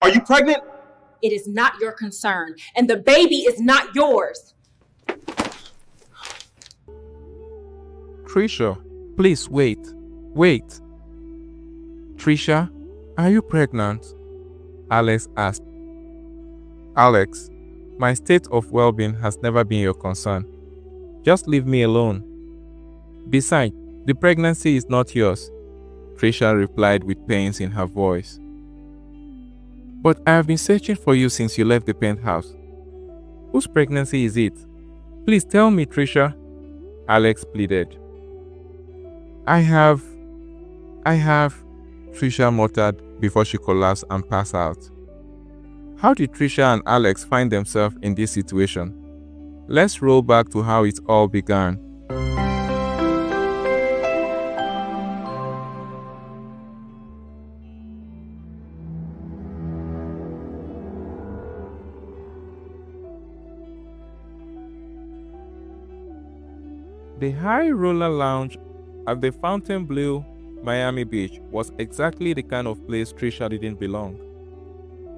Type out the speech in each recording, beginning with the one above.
Are you pregnant? It is not your concern, and the baby is not yours. Tricia, please wait. Wait. Tricia, are you pregnant? Alex asked. Alex, my state of well-being has never been your concern. Just leave me alone. Besides, the pregnancy is not yours, Tricia replied with pains in her voice. But I have been searching for you since you left the penthouse. Whose pregnancy is it? Please tell me, Tricia, Alex pleaded. I have, Tricia muttered before she collapsed and passed out. How did Tricia and Alex find themselves in this situation? Let's roll back to how it all began. The High Roller Lounge at the Fontainebleau, Miami Beach was exactly the kind of place Tricia didn't belong.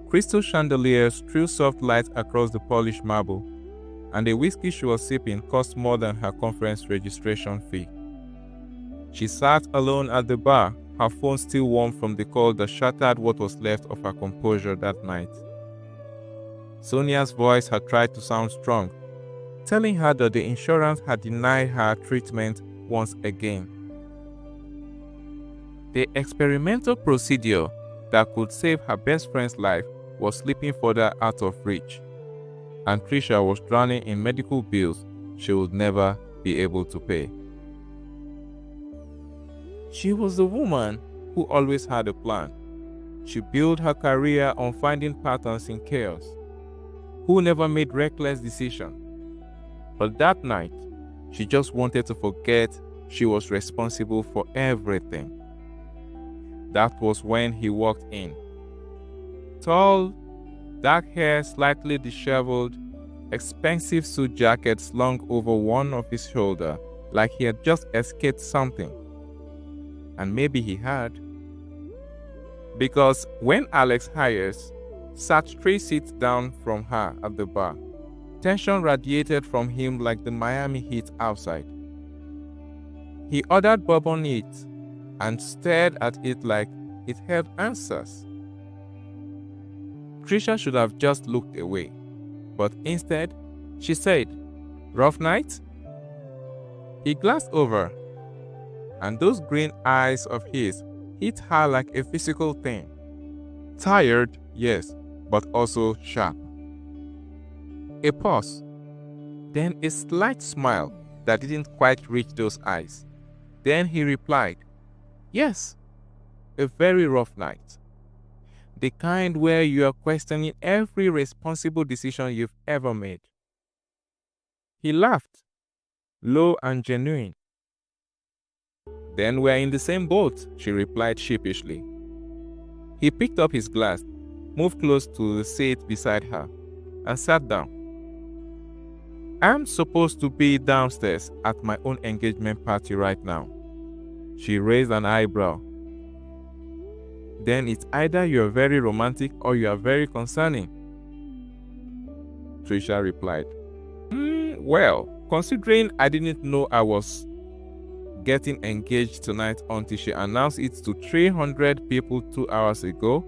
Crystal chandeliers threw soft light across the polished marble, and the whiskey she was sipping cost more than her conference registration fee. She sat alone at the bar, her phone still warm from the call that shattered what was left of her composure that night. Sonia's voice had tried to sound strong, telling her that the insurance had denied her treatment once again. The experimental procedure that could save her best friend's life was slipping further out of reach, and Tricia was drowning in medical bills she would never be able to pay. She was the woman who always had a plan. She built her career on finding patterns in chaos, who never made reckless decisions. But that night, she just wanted to forget she was responsible for everything. That was when he walked in. Tall, dark hair slightly disheveled, expensive suit jacket slung over one of his shoulders like he had just escaped something. And maybe he had. Because when Alex Hayes sat 3 seats down from her at the bar, tension radiated from him like the Miami heat outside. He ordered bourbon neat and stared at it like it held answers. Tricia should have just looked away, but instead, she said, "Rough night?" He glanced over, and those green eyes of his hit her like a physical thing. Tired, yes, but also sharp. A pause, then a slight smile that didn't quite reach those eyes. Then he replied, "Yes, a very rough night. The kind where you are questioning every responsible decision you've ever made." He laughed, low and genuine. "Then we're in the same boat," she replied sheepishly. He picked up his glass, moved close to the seat beside her, and sat down. "I'm supposed to be downstairs at my own engagement party right now." She raised an eyebrow. "Then it's either you're very romantic or you are very concerning," Tricia replied. Well, considering I didn't know I was getting engaged tonight until she announced it to 300 people 2 hours ago,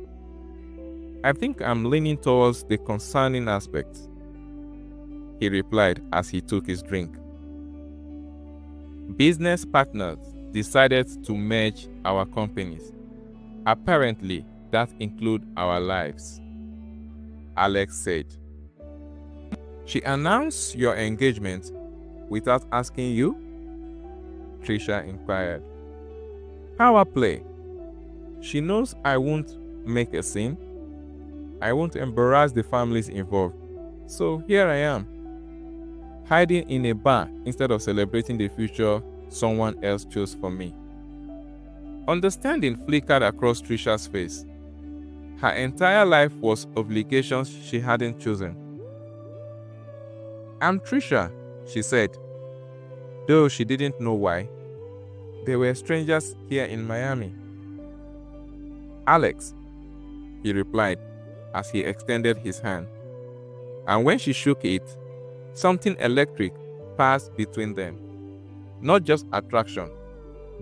I think I'm leaning towards the concerning aspect," he replied as he took his drink. "Business partners decided to merge our companies. Apparently, that includes our lives," Alex said. "She announced your engagement without asking you?" Tricia inquired. "Power play. She knows I won't make a scene. I won't embarrass the families involved. So here I am, hiding in a bar instead of celebrating the future someone else chose for me." Understanding flickered across Tricia's face. Her entire life was obligations she hadn't chosen. "I'm Tricia," she said, though she didn't know why. They were strangers here in Miami. "Alex," he replied, as he extended his hand. And when she shook it, something electric passed between them. Not just attraction,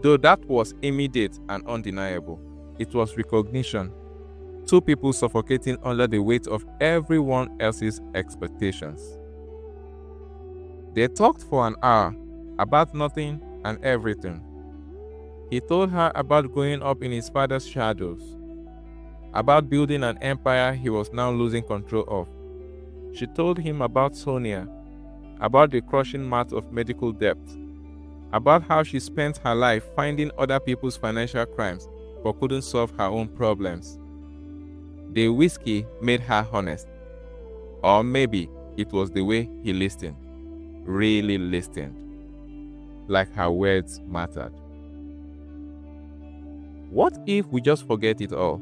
though that was immediate and undeniable. It was recognition. Two people suffocating under the weight of everyone else's expectations. They talked for an hour about nothing and everything. He told her about growing up in his father's shadows, about building an empire he was now losing control of. She told him about Sonia, about the crushing math of medical debt, about how she spent her life finding other people's financial crimes but couldn't solve her own problems. The whiskey made her honest. Or maybe it was the way he listened, really listened, like her words mattered. What if we just forget it all?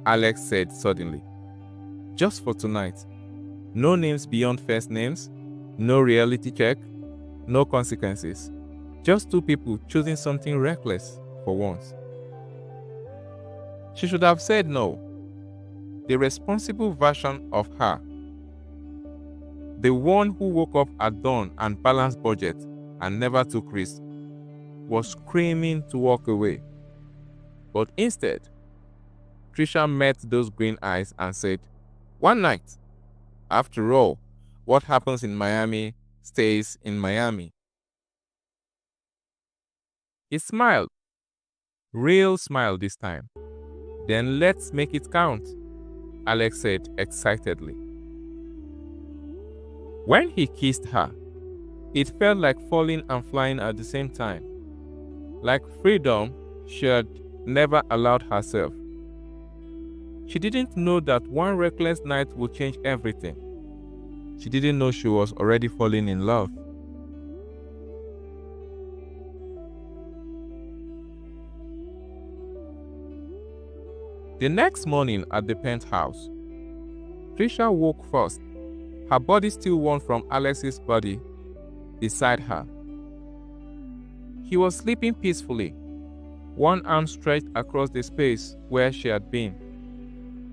Alex said suddenly. Just for tonight. No names beyond first names, no reality check, no consequences. Just two people choosing something reckless for once. She should have said no. The responsible version of her, the one who woke up at dawn and balanced budget and never took risks, was screaming to walk away. But instead, Tricia met those green eyes and said, "One night. After all, what happens in Miami stays in Miami." He smiled. Real smile this time. "Then let's make it count," Alex said excitedly. When he kissed her, it felt like falling and flying at the same time. Like freedom she had never allowed herself. She didn't know that one reckless night would change everything. She didn't know she was already falling in love. The next morning at the penthouse, Tricia woke first, her body still warm from Alex's body beside her. He was sleeping peacefully, one arm stretched across the space where she had been.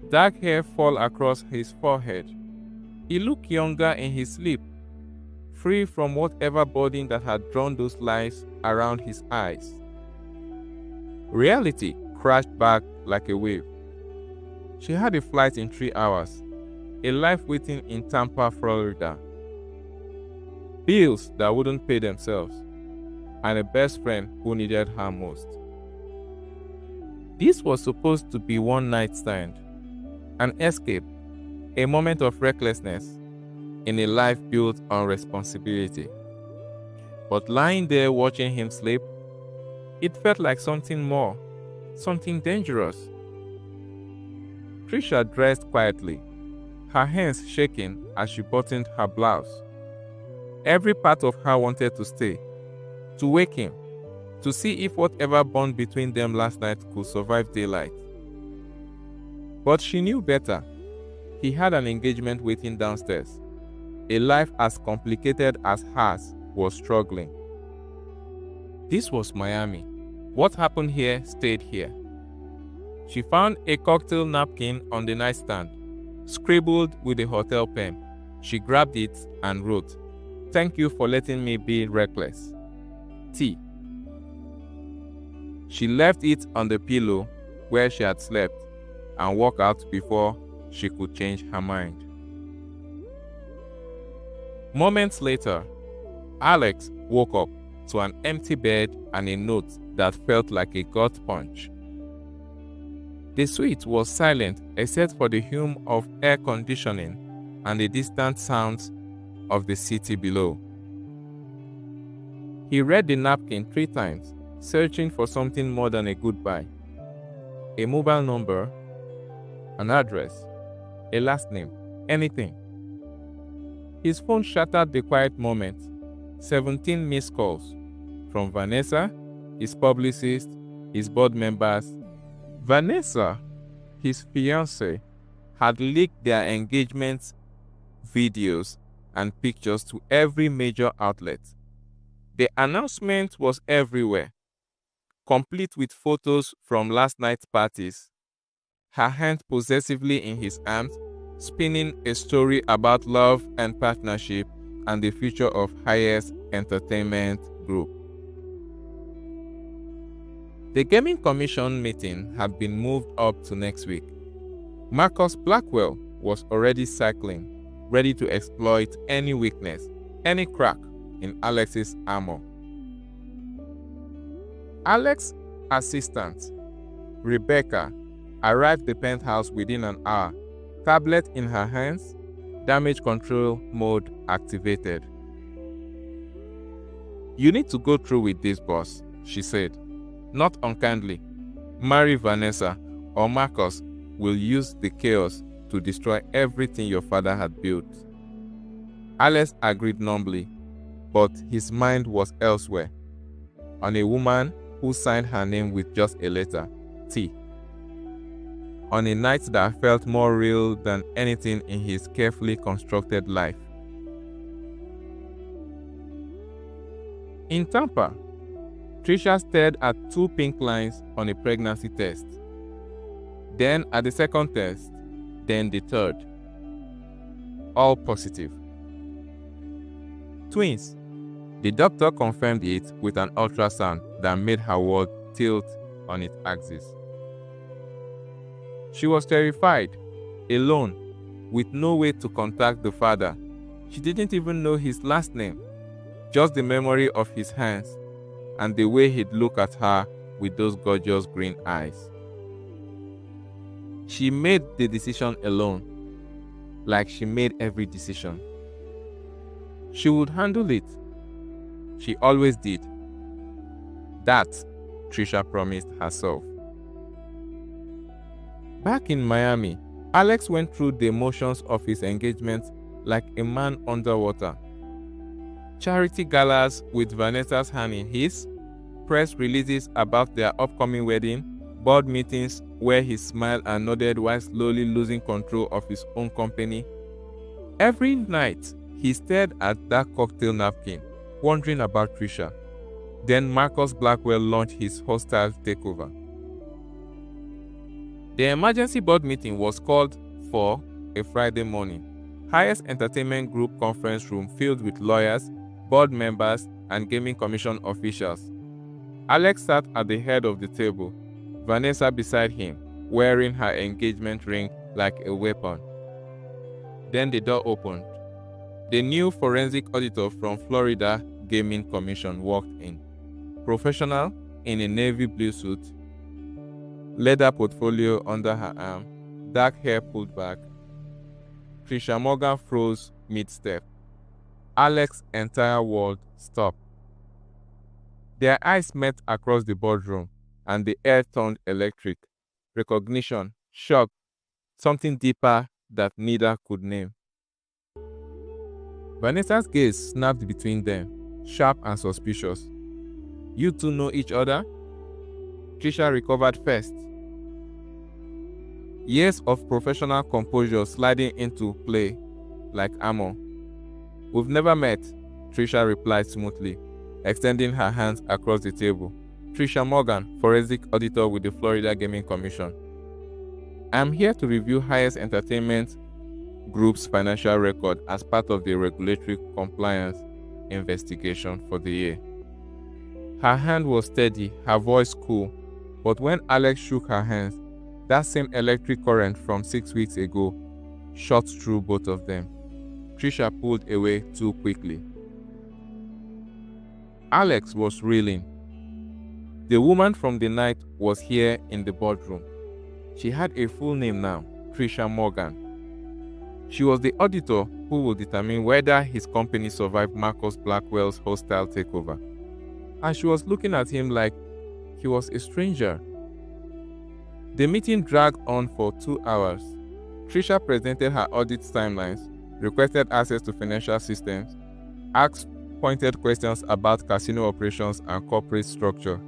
Dark hair fall across his forehead. He looked younger in his sleep, free from whatever burden that had drawn those lines around his eyes. Reality crashed back like a wave. She had a flight in 3 hours, a life waiting in Tampa, Florida, bills that wouldn't pay themselves, and a best friend who needed her most. This was supposed to be one night stand, an escape, a moment of recklessness in a life built on responsibility. But lying there watching him sleep, it felt like something more, something dangerous. Tricia dressed quietly, her hands shaking as she buttoned her blouse. Every part of her wanted to stay, to wake him, to see if whatever bond between them last night could survive daylight. But she knew better. He had an engagement waiting downstairs. A life as complicated as hers was struggling. This was Miami. What happened here stayed here. She found a cocktail napkin on the nightstand, scribbled with a hotel pen. She grabbed it and wrote, "Thank you for letting me be reckless. T." She left it on the pillow where she had slept and walked out before she could change her mind. Moments later, Alex woke up to an empty bed and a note that felt like a gut punch. The suite was silent except for the hum of air conditioning and the distant sounds of the city below. He read the napkin 3 times, searching for something more than a goodbye. A mobile number, an address, a last name, anything. His phone shattered the quiet moment. 17 missed calls from Vanessa, his publicist, his board members. Vanessa, his fiancée, had leaked their engagement videos and pictures to every major outlet. The announcement was everywhere, complete with photos from last night's parties. Her hand possessively in his arms, spinning a story about love and partnership and the future of Highest Entertainment Group. The Gaming Commission meeting had been moved up to next week. Marcus Blackwell was already cycling, ready to exploit any weakness, any crack in Alex's armor. Alex's assistant, Rebecca, arrived at the penthouse within an hour, tablet in her hands, damage control mode activated. "You need to go through with this, boss," she said, not unkindly. "Marry Vanessa, or Marcus will use the chaos to destroy everything your father had built." Alex agreed numbly, but his mind was elsewhere, on a woman who signed her name with just a letter, T. On a night that felt more real than anything in his carefully constructed life. In Tampa, Tricia stared at 2 pink lines on a pregnancy test. Then at the second test, then the third. All positive. Twins. The doctor confirmed it with an ultrasound that made her world tilt on its axis. She was terrified, alone, with no way to contact the father. She didn't even know his last name, just the memory of his hands and the way he'd look at her with those gorgeous green eyes. She made the decision alone, like she made every decision. She would handle it. She always did. That, Tricia promised herself. Back in Miami, Alex went through the motions of his engagement like a man underwater. Charity galas with Vanessa's hand in his, press releases about their upcoming wedding, board meetings where he smiled and nodded while slowly losing control of his own company. Every night, he stared at that cocktail napkin, wondering about Tricia. Then Marcus Blackwell launched his hostile takeover. The emergency board meeting was called for a Friday morning. Highest Entertainment Group conference room filled with lawyers, board members, and gaming commission officials. Alex sat at the head of the table, Vanessa beside him, wearing her engagement ring like a weapon. Then the door opened. The new forensic auditor from Florida Gaming Commission walked in. Professional, in a navy blue suit, leather portfolio under her arm, dark hair pulled back. Tricia Morgan froze mid-step. Alex's entire world stopped. Their eyes met across the boardroom, and the air turned electric. Recognition, shock, something deeper that neither could name. Vanessa's gaze snapped between them, sharp and suspicious. "You two know each other?" Tricia recovered first. Years of professional composure sliding into play like armor. "We've never met," Tricia replied smoothly, extending her hands across the table. "Tricia Morgan, forensic auditor with the Florida Gaming Commission. I'm here to review Highest Entertainment Group's financial record as part of the regulatory compliance investigation for the year." Her hand was steady, her voice cool, but when Alex shook her hands, that same electric current from 6 weeks ago shot through both of them. Tricia pulled away too quickly. Alex was reeling. The woman from the night was here in the boardroom. She had a full name now, Tricia Morgan. She was the auditor who would determine whether his company survived Marcus Blackwell's hostile takeover. And she was looking at him like he was a stranger. The meeting dragged on for 2 hours. Tricia presented her audit timelines, requested access to financial systems, asked pointed questions about casino operations and corporate structure.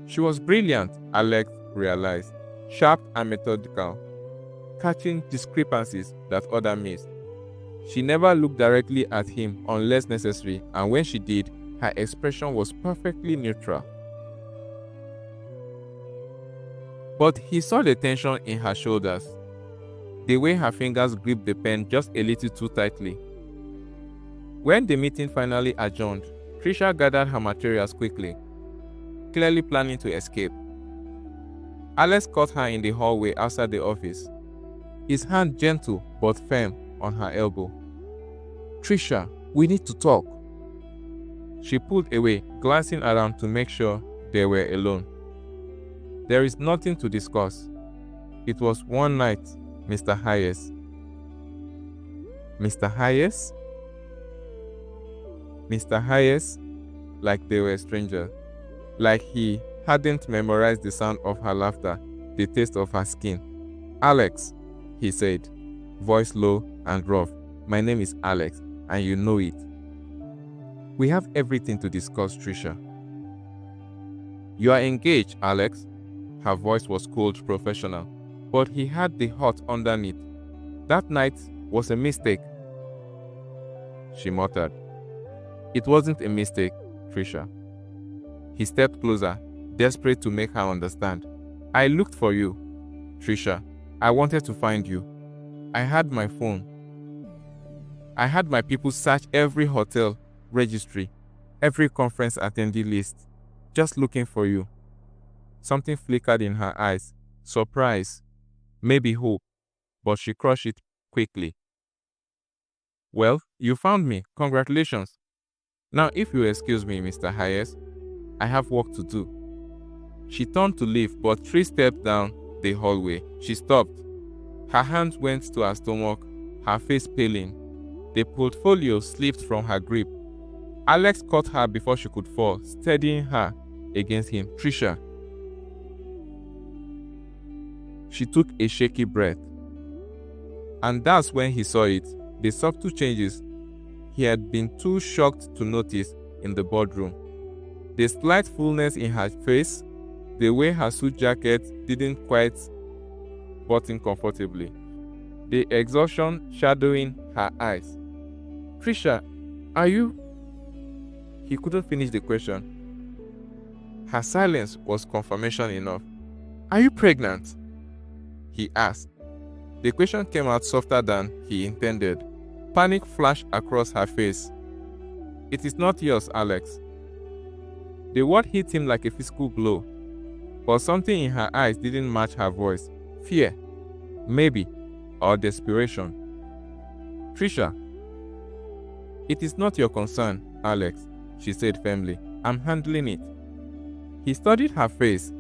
She was brilliant, Alex realized, sharp and methodical, catching discrepancies that others missed. She never looked directly at him unless necessary, and when she did, her expression was perfectly neutral. But he saw the tension in her shoulders. the way her fingers gripped the pen just a little too tightly. When the meeting finally adjourned, Tricia gathered her materials quickly, clearly planning to escape. Alex caught her in the hallway outside the office, his hand gentle but firm on her elbow. "Tricia, we need to talk." She pulled away, glancing around to make sure they were alone. "There is nothing to discuss. It was one night, Mr. Hayes." "Mr. Hayes?" Mr. Hayes, like they were strangers, like he hadn't memorized the sound of her laughter, the taste of her skin. "Alex," he said, voice low and rough. "My name is Alex, and you know it. We have everything to discuss, Tricia." "You are engaged, Alex." Her voice was cold, professional, but he had the heart underneath. "That night was a mistake," she muttered. "It wasn't a mistake, Tricia." He stepped closer, desperate to make her understand. "I looked for you, Tricia. I wanted to find you. I had my phone. I had my people search every hotel registry, every conference attendee list, just looking for you." Something flickered in her eyes. Surprise, maybe hope, but she crushed it quickly. "Well, you found me. Congratulations. Now, if you excuse me, Mr. Hayes, I have work to do." She turned to leave, but 3 steps down the hallway, she stopped. Her hands went to her stomach, her face paling. The portfolio slipped from her grip. Alex caught her before she could fall, steadying her against him. "Tricia." She took a shaky breath. And that's when he saw it, the subtle changes he had been too shocked to notice in the boardroom. The slight fullness in her face, the way her suit jacket didn't quite button comfortably, the exhaustion shadowing her eyes. "Tricia, are you?" He couldn't finish the question. Her silence was confirmation enough. "Are you pregnant?" he asked. The question came out softer than he intended. Panic flashed across her face. "It is not yours, Alex." The word hit him like a physical blow, but something in her eyes didn't match her voice. Fear, maybe, or desperation. "Tricia, it is not your concern, Alex," she said firmly. "I'm handling it." He studied her face,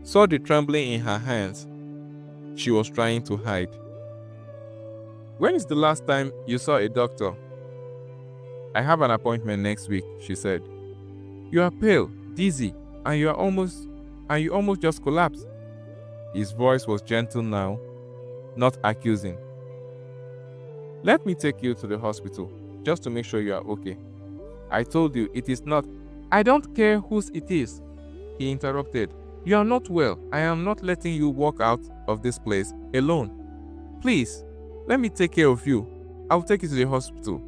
saw the trembling in her hands. She was trying to hide. "When is the last time you saw a doctor?" "I have an appointment next week," she said. "You are pale, dizzy, and you almost just collapsed." His voice was gentle now, not accusing. "Let me take you to the hospital, just to make sure you are okay. I told you it is not—" "I don't care whose it is," he interrupted. "You are not well. I am not letting you walk out of this place alone. Please, let me take care of you. I'll take you to the hospital."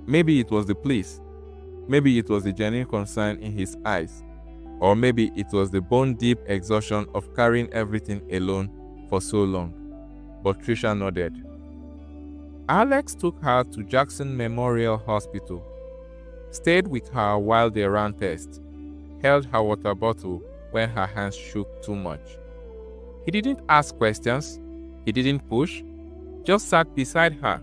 Maybe it was the police. Maybe it was the genuine concern in his eyes. Or maybe it was the bone-deep exhaustion of carrying everything alone for so long. But Tricia nodded. Alex took her to Jackson Memorial Hospital, stayed with her while they ran tests, held her water bottle when her hands shook too much. He didn't ask questions. He didn't push. Just sat beside her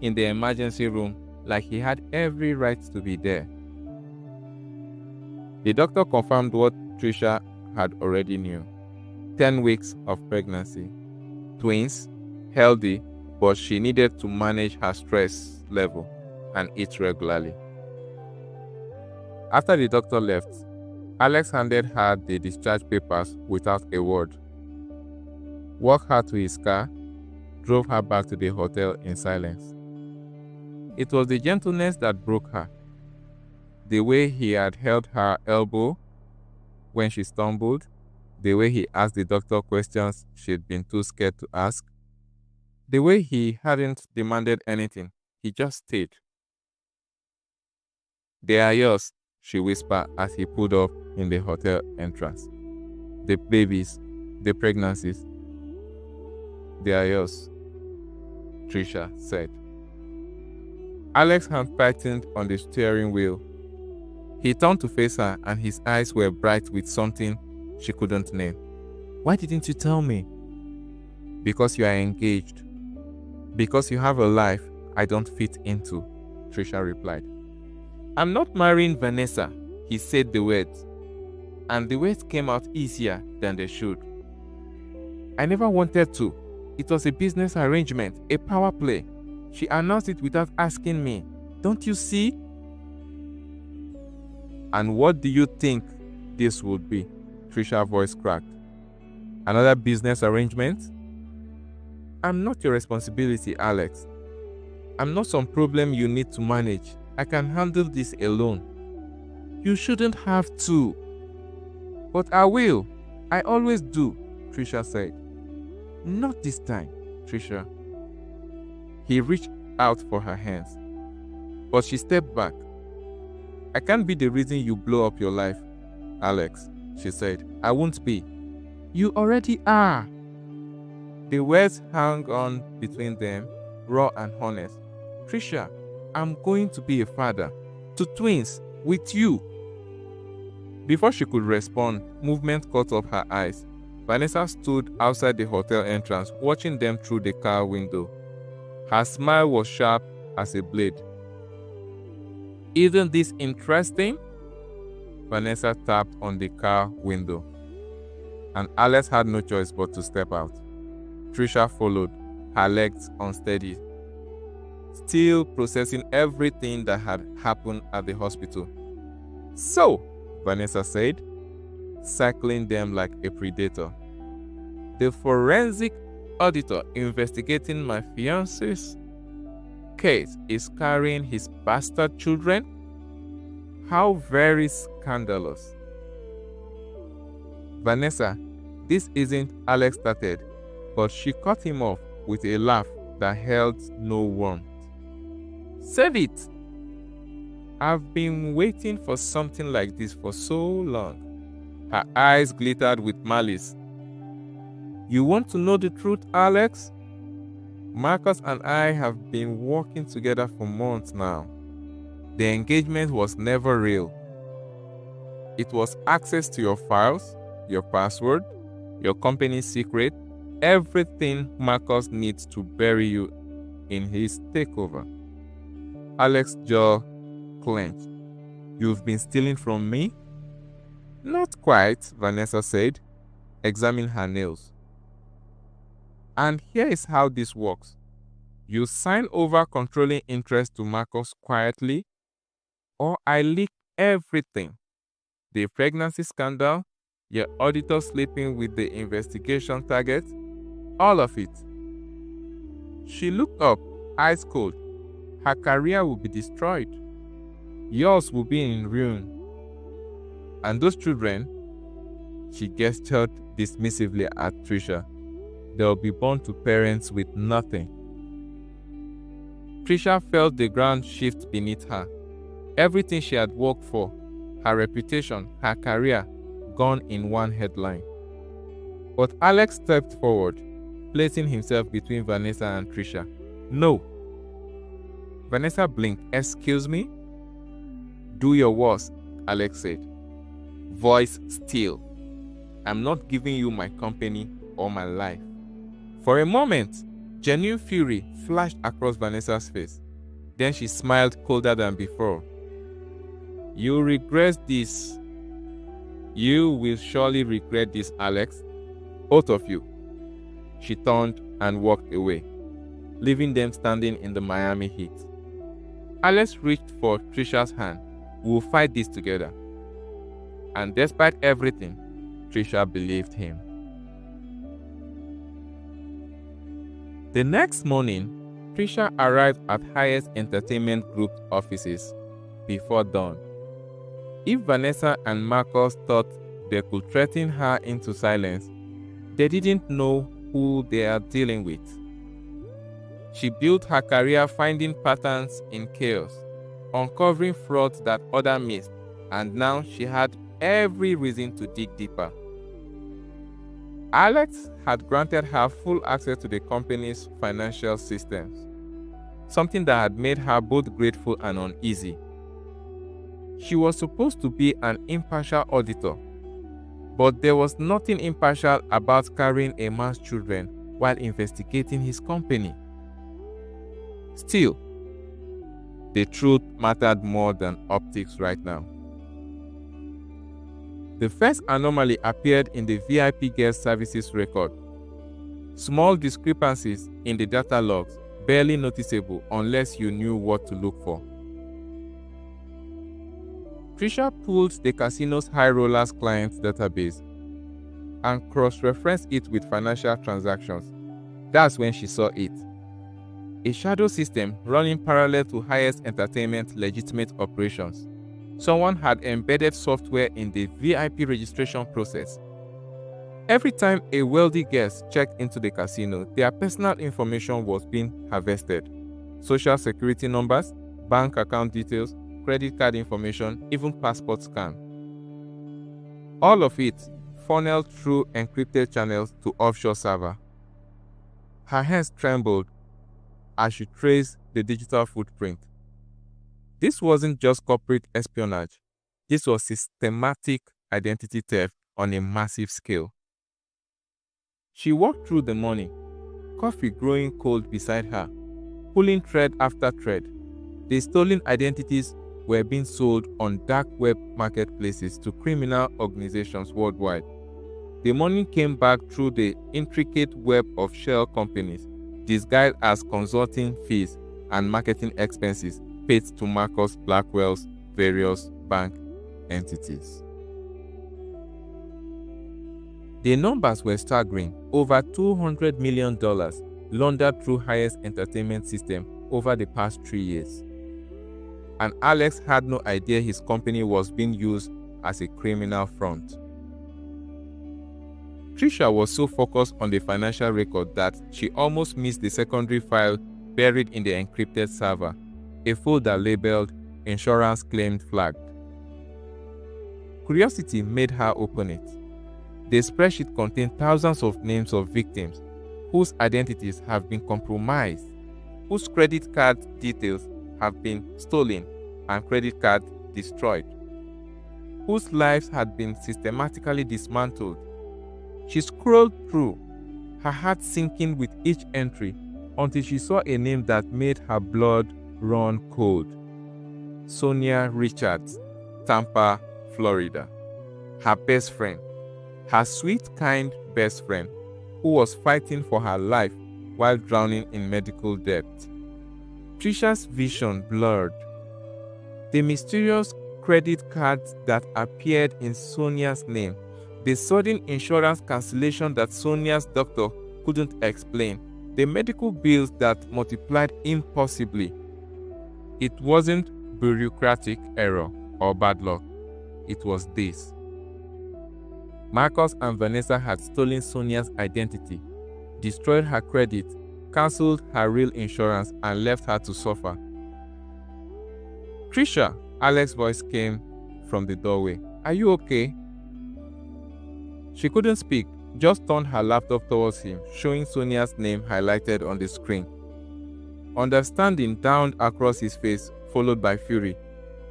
in the emergency room like he had every right to be there. The doctor confirmed what Tricia had already knew. 10 weeks of pregnancy. Twins, healthy, but she needed to manage her stress level and eat regularly. After the doctor left, Alex handed her the discharge papers without a word, walked her to his car, drove her back to the hotel in silence. It was the gentleness that broke her. The way he had held her elbow when she stumbled, the way he asked the doctor questions she'd been too scared to ask, the way he hadn't demanded anything, he just stayed. "They are yours," she whispered as he pulled up in the hotel entrance. "The babies, the pregnancies, They are yours, Tricia said. Alex's hand tightened on the steering wheel. He turned to face her and his eyes were bright with something she couldn't name. Why didn't you tell me? Because you are engaged. Because you have a life I don't fit into, Tricia replied. I'm not marrying Vanessa, he said the words. And the words came out easier than they should. I never wanted to. It was a business arrangement, a power play. She announced it without asking me. Don't you see? And what do you think this would be? Tricia's voice cracked. Another business arrangement? I'm not your responsibility, Alex. I'm not some problem you need to manage. I can handle this alone. You shouldn't have to. But I will. I always do, Tricia said. Not this time, Tricia. He reached out for her hands, but she stepped back. I can't be the reason you blow up your life, Alex, she said. I won't be. You already are. The words hung on between them, raw and honest. Tricia, I'm going to be a father to twins with you. Before she could respond, movement caught up her eyes. Vanessa stood outside the hotel entrance, watching them through the car window. Her smile was sharp as a blade. Isn't this interesting? Vanessa tapped on the car window, and Alex had no choice but to step out. Tricia followed, her legs unsteady, still processing everything that had happened at the hospital. So, Vanessa said, circling them like a predator. The forensic auditor investigating my fiancé's case is carrying his bastard children? How very scandalous. Vanessa, this isn't, Alex started, but she cut him off with a laugh that held no warmth. Save it! I've been waiting for something like this for so long. Her eyes glittered with malice. You want to know the truth, Alex? Marcus and I have been working together for months now. The engagement was never real. It was access to your files, your password, your company's secret, everything Marcus needs to bury you in his takeover. Alex's jaw clenched. You've been stealing from me? Not quite, Vanessa said, examining her nails. And here is how this works. You sign over controlling interest to Marcus quietly, or I leak everything. The pregnancy scandal, your auditor sleeping with the investigation target, all of it. She looked up, eyes cold. Her career will be destroyed. Yours will be in ruin. And those children, she gestured dismissively at Tricia, they'll be born to parents with nothing. Tricia felt the ground shift beneath her. Everything she had worked for, her reputation, her career, gone in one headline. But Alex stepped forward, placing himself between Vanessa and Tricia. No. Vanessa blinked. Excuse me? Do your worst, Alex said. Voice still. I'm not giving you my company or my life. For a moment, genuine fury flashed across Vanessa's face. Then she smiled colder than before. You regret this. You will surely regret this, Alex. Both of you. She turned and walked away, leaving them standing in the Miami heat. Alex reached for Tricia's hand. We'll fight this together. And despite everything, Tricia believed him. The next morning, Tricia arrived at Highest Entertainment Group offices before dawn. If Vanessa and Marcus thought they could threaten her into silence, they didn't know who they are dealing with. She built her career finding patterns in chaos, uncovering frauds that others missed, and now she had every reason to dig deeper. Alex had granted her full access to the company's financial systems, something that had made her both grateful and uneasy. She was supposed to be an impartial auditor, but there was nothing impartial about carrying a man's children while investigating his company. Still, the truth mattered more than optics right now. The first anomaly appeared in the VIP guest services record. Small discrepancies in the data logs, barely noticeable unless you knew what to look for. Tricia pulled the casino's high rollers client database and cross-referenced it with financial transactions. That's when she saw it. A shadow system running parallel to highest entertainment legitimate operations. Someone had embedded software in the VIP registration process. Every time a wealthy guest checked into the casino, their personal information was being harvested. Social security numbers, bank account details, credit card information, even passport scan. All of it funneled through encrypted channels to offshore server. Her hands trembled as she traced the digital footprint. This wasn't just corporate espionage. This was systematic identity theft on a massive scale. She walked through the morning, coffee growing cold beside her, pulling thread after thread. The stolen identities were being sold on dark web marketplaces to criminal organizations worldwide. The money came back through the intricate web of shell companies, disguised as consulting fees and marketing expenses paid to Marcus Blackwell's various bank entities. The numbers were staggering. Over $200 million laundered through highest entertainment system over the past 3 years. And Alex had no idea his company was being used as a criminal front. Tricia was so focused on the financial record that she almost missed the secondary file buried in the encrypted server, a folder labeled Insurance Claimed Flagged. Curiosity made her open it. The spreadsheet contained thousands of names of victims whose identities have been compromised, whose credit card details have been stolen and credit card destroyed, whose lives had been systematically dismantled. She scrolled through, her heart sinking with each entry until she saw a name that made her blood run cold. Sonia Richards, Tampa, Florida. Her best friend, her sweet, kind best friend, who was fighting for her life while drowning in medical debt. Tricia's vision blurred. The mysterious credit cards that appeared in Sonia's name, the sudden insurance cancellation that Sonia's doctor couldn't explain, the medical bills that multiplied impossibly. It wasn't bureaucratic error or bad luck. It was this. Marcus and Vanessa had stolen Sonia's identity, destroyed her credit, cancelled her real insurance, and left her to suffer. Tricia, Alex's voice came from the doorway. Are you okay? She couldn't speak, just turned her laptop towards him, showing Sonia's name highlighted on the screen. Understanding dawned across his face, followed by fury.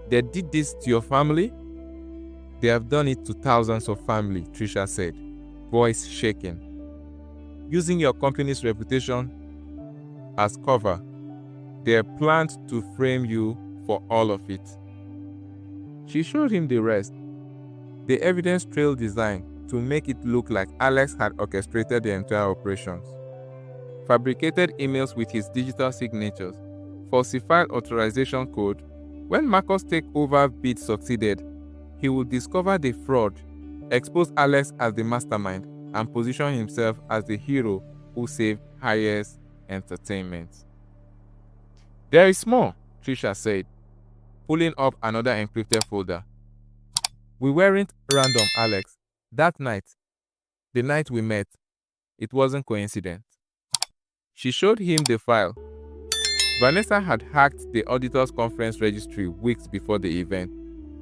They did this to your family? They have done it to thousands of families, Tricia said, voice shaking. Using your company's reputation as cover, they planned to frame you for all of it. She showed him the rest. The evidence trail designed to make it look like Alex had orchestrated the entire operations. Fabricated emails with his digital signatures, falsified authorization code. When Marcus' takeover bid succeeded, he would discover the fraud, expose Alex as the mastermind, and position himself as the hero who saved highest entertainment. There is more, Tricia said, pulling up another encrypted folder. We weren't random, Alex. That night, the night we met, it wasn't coincidence. She showed him the file. Vanessa had hacked the auditor's conference registry weeks before the event.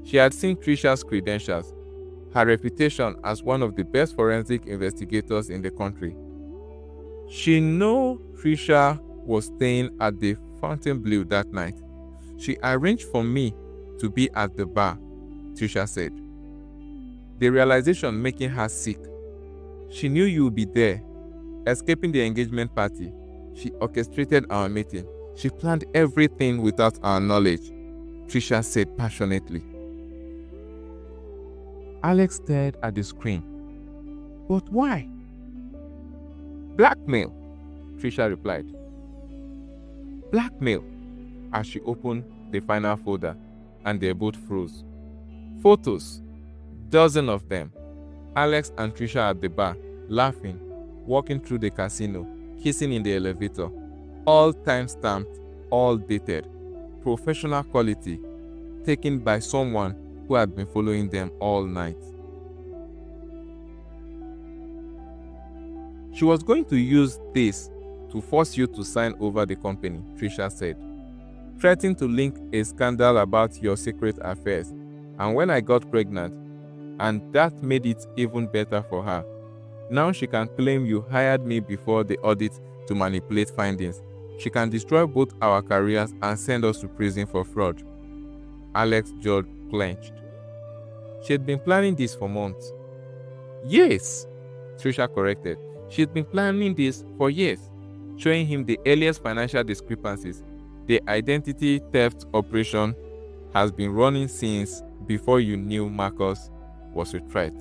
She had seen Tricia's credentials, her reputation as one of the best forensic investigators in the country. She knew Tricia was staying at the Fontainebleau that night. She arranged for me to be at the bar, Tricia said. The realization making her sick. She knew you would be there. Escaping the engagement party, she orchestrated our meeting. She planned everything without our knowledge, Tricia said passionately. Alex stared at the screen. But why? Blackmail, Tricia replied. Blackmail, as she opened the final folder, and they both froze. Photos, dozens of them. Alex and Tricia at the bar, laughing, walking through the casino, kissing in the elevator. All time-stamped, all dated. Professional quality, taken by someone who had been following them all night. She was going to use this to force you to sign over the company, Tricia said. Threatening to link a scandal about your secret affairs. And when I got pregnant, and that made it even better for her. Now she can claim you hired me before the audit to manipulate findings. She can destroy both our careers and send us to prison for fraud. Alex's jaw clenched. She had been planning this for months. Yes, Tricia corrected. She'd been planning this for years, showing him the earliest financial discrepancies. The identity theft operation has been running since before you knew Marcus was a threat.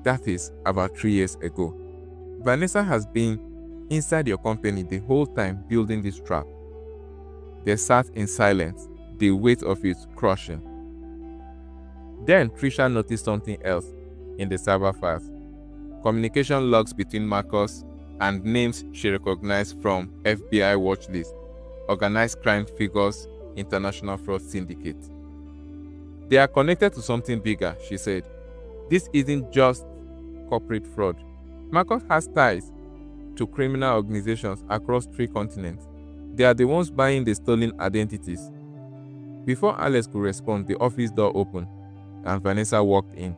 That is about 3 years ago. Vanessa has been inside your company the whole time building this trap. They sat in silence, the weight of it crushing. Then Tricia noticed something else in the server files. Communication logs between Marcus and names she recognized from FBI watch list, organized crime figures, international fraud syndicate. They are connected to something bigger, she said. This isn't just corporate fraud. Marcus has ties to criminal organizations across 3 continents. They are the ones buying the stolen identities. Before Alex could respond, the office door opened and Vanessa walked in.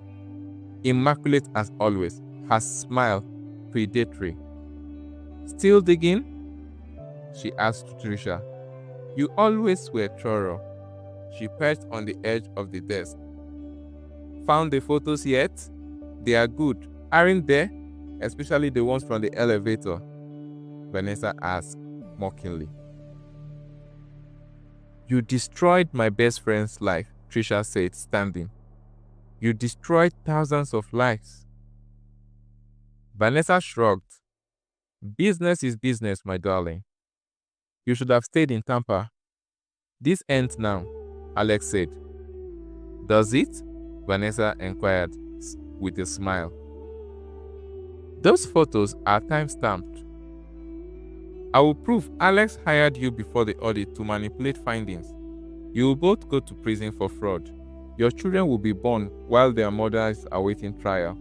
Immaculate as always, her smile predatory. Still digging? She asked Tricia. You always were thorough. She perched on the edge of the desk. Found the photos yet? They are good, aren't they? Especially the ones from the elevator, Vanessa asked mockingly. You destroyed my best friend's life, Tricia said, standing. You destroyed thousands of lives. Vanessa shrugged. Business is business, my darling. You should have stayed in Tampa. This ends now, Alex said. Does it? Vanessa inquired with a smile. Those photos are time-stamped. I will prove Alex hired you before the audit to manipulate findings. You will both go to prison for fraud. Your children will be born while their mother is awaiting trial.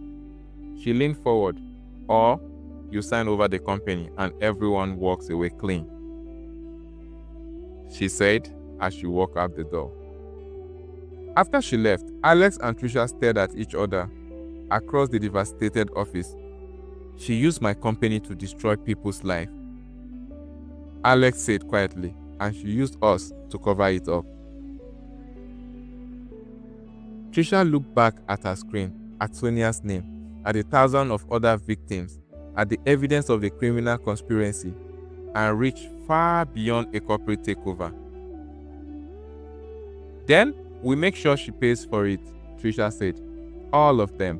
She leaned forward. Or you sign over the company and everyone walks away clean, she said as she walked out the door. After she left, Alex and Tricia stared at each other across the devastated office. She used my company to destroy people's lives, Alex said quietly, and she used us to cover it up. Tricia looked back at her screen, at Sonia's name, at the thousands of other victims, at the evidence of the criminal conspiracy, and reached far beyond a corporate takeover. Then we make sure she pays for it, Tricia said. All of them.